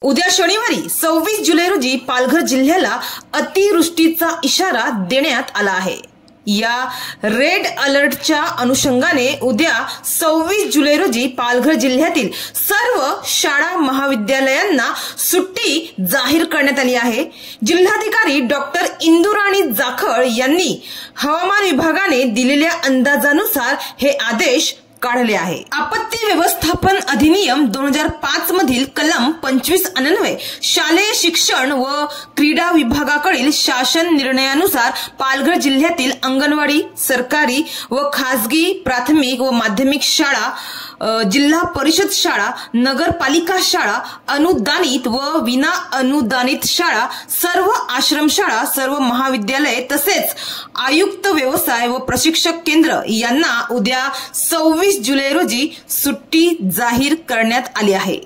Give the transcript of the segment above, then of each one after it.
उद्या शनिवारी 26 जुलै रोजी पालघर जिल्ह्याला अतिवृष्टीचा इशारा देण्यात आला आहे। या रेड अलर्टच्या अनुषंगाने उद्या 26 जुलै रोजी पालघर जिल्ह्यातील सर्व शाळा महाविद्यालयांना सुट्टी जाहीर करण्यात आली आहे। जिल्हाधिकारी डॉक्टर इंदुराणी जाखळ यांनी हवामान विभागाने दिलेल्या अंदाजानुसार हे आदेश काढले आहे। आपत्ती व्यवस्थापन अधिनियम 2005 मधील कलम 25 अन्वये शालेय शिक्षण व क्रीडा विभागाकडील शासन निर्णयानुसार पालघर जिल्ह्यातील अंगणवाडी, सरकारी व खासगी प्राथमिक व माध्यमिक शाळा, जिल्हा परिषद शाळा, नगरपालिका शाळा, अनुदानित व विना अनुदानित शाळा, सर्व आश्रमशाळा, सर्व महाविद्यालये तसेच आयुक्त व्यवसाय व प्रशिक्षक केंद्र यांना उद्या 26 जुलै रोजी सुट्टी जाहीर करण्यात आली आहे।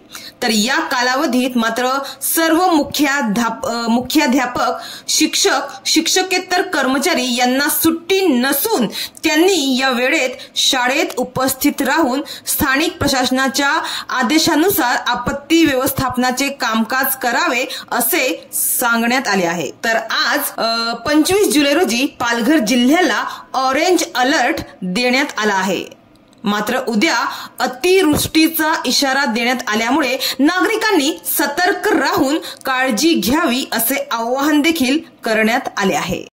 तर या कालावधीत मात्र सर्व मुख्याध्यापक, शिक्षक, शिक्षकेतर कर्मचारी यांना सुट्टी नसून त्यांनी या वेळेत शाळेत उपस्थित राहून स्थानिक प्रशासनाच्या आदेशानुसार आपत्ती व्यवस्थापनाचे कामकाज करावे असे सांगण्यात आले आहे। तर आज 25 जुलै रोजी पालघर जिल्ह्याला ऑरेंज अलर्ट देण्यात आला आहे। मात्र उद्या अतिवृष्टीचा इशारा देण्यात आल्यामुळे नागरिकांनी सतर्क राहून काळजी घ्यावी असे आवाहन देखील करण्यात आले आहे।